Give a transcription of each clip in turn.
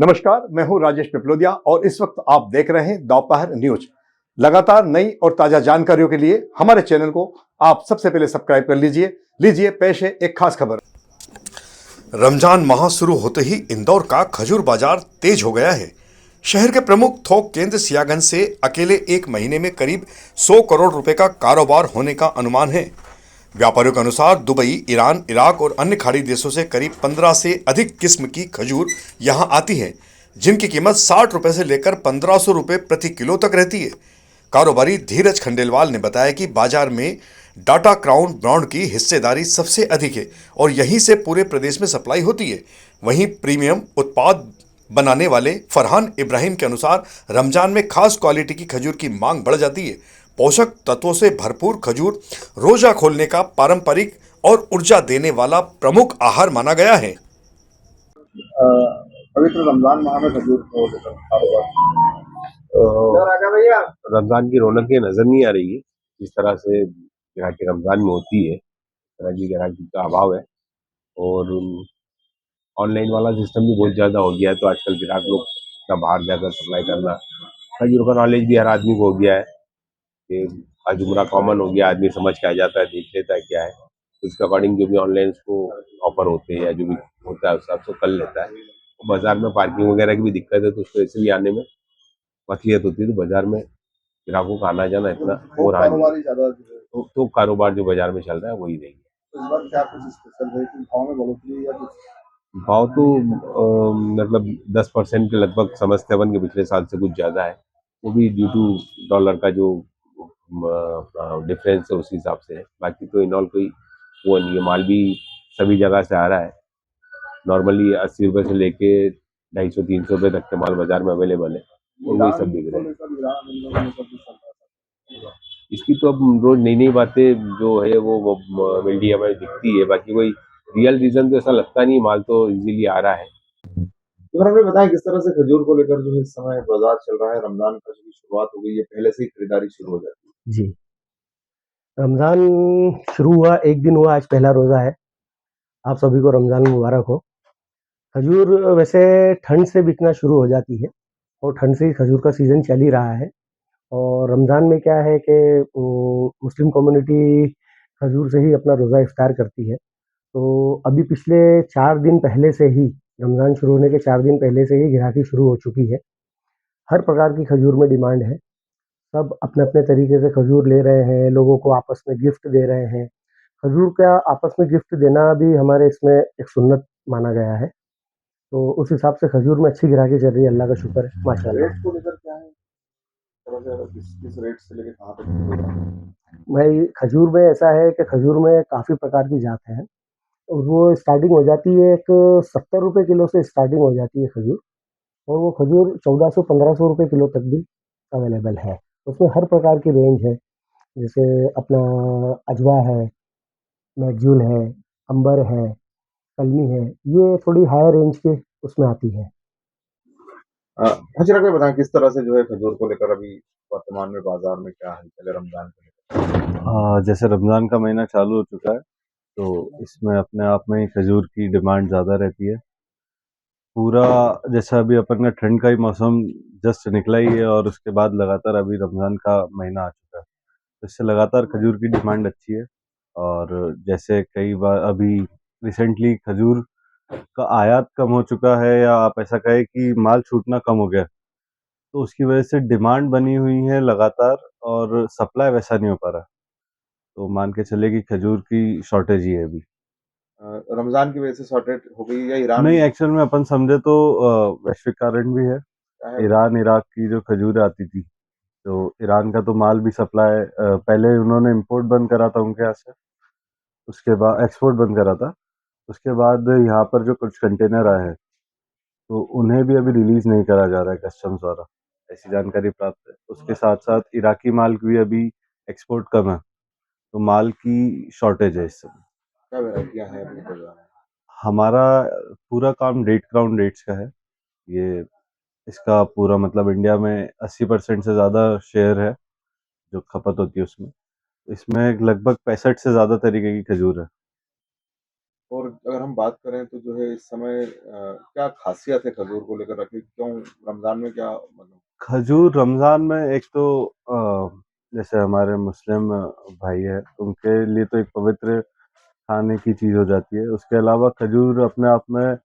नमस्कार, मैं हूं राजेश पिपलोदिया और इस वक्त आप देख रहे हैं दोपहर न्यूज। लगातार नई और ताजा जानकारियों के लिए हमारे चैनल को आप सबसे पहले सब्सक्राइब कर लीजिए पेश है एक खास खबर। रमजान माह शुरू होते ही इंदौर का खजूर बाजार तेज हो गया है। शहर के प्रमुख थोक केंद्र सियागंज से अकेले एक महीने में करीब 100 करोड़ रुपए का कारोबार होने का अनुमान है। व्यापारियों के अनुसार दुबई, ईरान, इराक और अन्य खाड़ी देशों से करीब 15 से अधिक किस्म की खजूर यहां आती है, जिनकी कीमत 60 रुपए से लेकर 1500 रुपए प्रति किलो तक रहती है। कारोबारी धीरज खंडेलवाल ने बताया कि बाजार में डाटा क्राउन ब्रांड की हिस्सेदारी सबसे अधिक है और यहीं से पूरे प्रदेश में सप्लाई होती है। वहीं प्रीमियम उत्पाद बनाने वाले फरहान इब्राहिम के अनुसार रमजान में खास क्वालिटी की खजूर की मांग बढ़ जाती है। पोषक तत्वों से भरपूर खजूर रोजा खोलने का पारंपरिक और ऊर्जा देने वाला प्रमुख आहार माना गया है। पवित्र रमजान माह में खजूर को रमजान की रौनकें नजर नहीं आ रही है जिस तरह से ग्राहकी रमजान में होती है, तरह की ग्राहकी का अभाव है और ऑनलाइन वाला सिस्टम भी बहुत ज़्यादा हो गया है। तो आजकल ग्राहक लोग का बाहर जाकर सप्लाई करना, खजूर का नॉलेज भी हर आदमी को हो गया है कि खजूरा कॉमन हो गया, आदमी समझ के आ जाता है, देख लेता है क्या है, तो उसके अकॉर्डिंग जो भी ऑनलाइन उसको ऑफर होते हैं या जो भी होता है उस हिसाब से कर लेता है। तो बाजार में पार्किंग वगैरह की भी दिक्कत है, तो उसको ऐसे भी आने में मसलियत होती है। तो बाजार में ग्राहकों का आना जाना इतना हो रहा है, तो कारोबार जो बाजार में चल रहा है वही नहीं है। इस बार क्या कुछ स्पेशल है कि भाव में बढ़ोतरी या कुछ? भाव तो मतलब 10% के लगभग समझते हैं कि पिछले साल से कुछ ज़्यादा है, वो भी ड्यू टू डॉलर का जो डिफरेंस है उसी हिसाब से है। बाकी तो इन ऑल कोई वो नहीं है, माल भी सभी जगह से आ रहा है। नॉर्मली 80 रुपये से लेके 250-300 रुपये तक के माल बाजार में अवेलेबल है और वही सब बिक रहे हैं। इसकी तो अब रोज नई नई बातें जो है वो मीडिया में दिखती है, बाकी कोई रियल रीजन तो ऐसा लगता नहीं, माल तो इजीली आ रहा है। तो हमें बताएं किस तरह से खजूर को लेकर जो इस समय बाजार चल रहा है। रमजान का जो शुरुआत हो गई है, पहले से ही खरीदारी शुरू हो जाती है। जी, रमज़ान शुरू हुआ, एक दिन हुआ, आज पहला रोज़ा है। आप सभी को रमज़ान मुबारक हो। खजूर वैसे ठंड से बिकना शुरू हो जाती है और ठंड से ही खजूर का सीज़न चल ही रहा है। और रमज़ान में क्या है कि मुस्लिम कम्युनिटी खजूर से ही अपना रोज़ा इफ्तार करती है। तो अभी पिछले 4 दिन पहले से ही, रमज़ान शुरू होने के 4 दिन पहले से ही ग्राहकी शुरू हो चुकी है। हर प्रकार की खजूर में डिमांड है। सब अपने-अपने तरीके से खजूर ले रहे हैं, लोगों को आपस में गिफ्ट दे रहे हैं। खजूर का आपस में गिफ्ट देना भी हमारे इसमें एक सुन्नत माना गया है। तो उस हिसाब से खजूर में अच्छी ग्राहकी चल रही है, अल्लाह का शुक्र है, माशाअल्लाह। रेट को लेकर क्या है, थोड़ा सा किस रेट से लेकर कहाँ तक हो रहा है? भाई खजूर में ऐसा है कि खजूर में काफ़ी प्रकार की जात हैं और वो स्टार्टिंग हो जाती है एक 70 रुपए किलो से स्टार्टिंग हो जाती है खजूर, और वो खजूर 1400-1500 रुपए किलो तक भी अवेलेबल है। उसमें हर प्रकार की रेंज है, जैसे अपना अजवा है, मैक्सूल है, अंबर है, कलमी है, ये थोड़ी हायर रेंज के उसमें आती है। हजरा को बताएं किस तरह से जो है खजूर को लेकर अभी वर्तमान में बाजार में क्या हालचाल है रमजान को लेकर? जैसे रमज़ान का महीना चालू हो चुका है, तो इसमें अपने आप में ही खजूर की डिमांड ज़्यादा रहती है। पूरा जैसा अभी अपन का ठंड का ही मौसम जस्ट निकला ही है और उसके बाद लगातार अभी रमज़ान का महीना आ चुका है, तो इससे लगातार खजूर की डिमांड अच्छी है। और जैसे कई बार अभी रिसेंटली खजूर का आयात कम हो चुका है, या आप ऐसा कहें कि माल छूटना कम हो गया, तो उसकी वजह से डिमांड बनी हुई है लगातार और सप्लाई वैसा नहीं हो पा रहा। तो मान के चले कि खजूर की शॉर्टेज ही है अभी। रमजान की वजह से शॉर्टेज हो गई या ईरान नहीं, एक्चुअल में अपन समझे तो वैश्विक कारण भी है। है? ईरान इराक की जो खजूर आती थी, तो ईरान का तो माल भी सप्लाई पहले उन्होंने इंपोर्ट बंद करा था उनके यहाँ से, उसके बाद एक्सपोर्ट बंद करा था, उसके बाद यहाँ पर जो कुछ कंटेनर आए हैं तो उन्हें भी अभी रिलीज नहीं करा जा रहा है कस्टम्स द्वारा, ऐसी जानकारी प्राप्त है। उसके साथ साथ इराकी माल की भी अभी एक्सपोर्ट कम है, तो माल की शॉर्टेज है इस समय। क्या वैरायटियां हैं अपने बाजार में? हमारा पूरा काम डेट क्राउन डेट्स का है। ये इसका पूरा मतलब इंडिया में 80% से ज़्यादा शेयर है जो खपत होती है उसमें। इसमें लगभग 65 से ज़्यादा तरीके की खजूर है। और अगर हम बात करें तो जो है इस समय क्या खासियत है खजूर को लेकर रखी, क्यों रमजान में क्या मतलब? खजूर रमज़ान में एक तो जैसे हमारे मुस्लिम भाई हैं, उनके लिए तो एक पवित्र खाने की चीज़ हो जाती है। उसके अलावा खजूर अपने आप में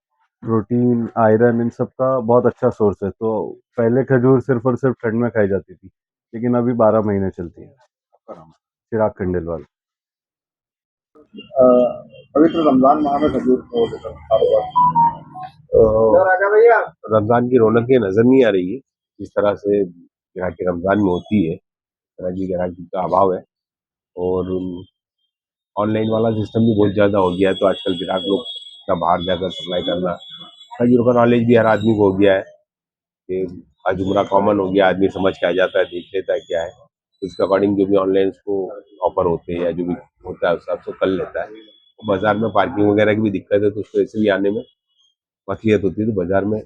प्रोटीन, आयरन इन सब का बहुत अच्छा सोर्स है। तो पहले खजूर सिर्फ़ और सिर्फ़ ठंड में खाई जाती थी, लेकिन अभी 12 महीने चलती है। आपका नाम? चिराग खंडेलवाल। अ, पवित्र रमजान माह में खजूर को लेकर कारोबार। रमज़ान की रौनकें नज़र नहीं आ रही है, जिस तरह से ग्राहकी रमज़ान में होती है, इस तरह की ग्राहकी का अभाव है। और ऑनलाइन वाला सिस्टम भी बहुत ज़्यादा हो गया है, तो आजकल ग्राहक लोग इतना बाहर जाकर सप्लाई करना, खजूर का नॉलेज भी हर आदमी को हो गया है कि खजूरा कॉमन हो गया, आदमी समझ के आ जाता है, देख लेता है क्या है, तो उसके अकॉर्डिंग जो भी ऑनलाइन उसको ऑफर होते हैं या जो भी होता है उस हिसाब से कर लेता है। तो बाजार में पार्किंग वगैरह की भी दिक्कत है, तो उसको ऐसे भी आने में मसलियत होती है, तो बाजार में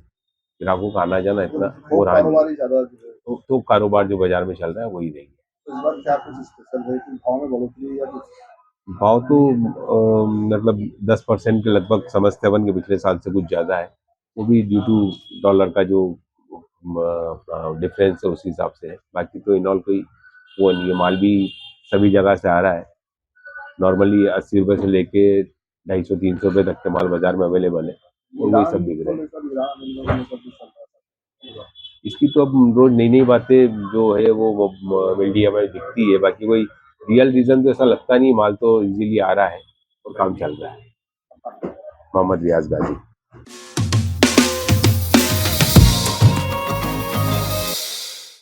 ग्राहकों का आना जाना इतना हो रहा नहीं। कारोबार ही ज्यादा जो है, तो कारोबार जो बाजार में चल रहा है वही रहेगी। तो इस बार क्या कुछ स्पेशल है कि भाव में बढ़ोतरी है या कुछ? भाव तो मतलब 10% के लगभग समझते हैं अपन के पिछले साल से कुछ ज़्यादा है, वो भी ड्यू टू डॉलर का जो डिफरेंस है उसी हिसाब से है। बाकी तो इन ऑल कोई वो नहीं है, माल भी सभी जगह से आ रहा है। नॉर्मली 80 रुपये से लेके 250-300 रुपये तक के माल बाजार में अवेलेबल है, और वही सब बिक रहे हैं। इसकी तो अब रोज नई नई बातें जो है वो मीडिया में दिखती है, बाकी कोई रियल रीजन तो ऐसा लगता नहीं, माल तो इजीली आ रहा है और काम चल रहा है। मोहम्मद रियाज गाजी।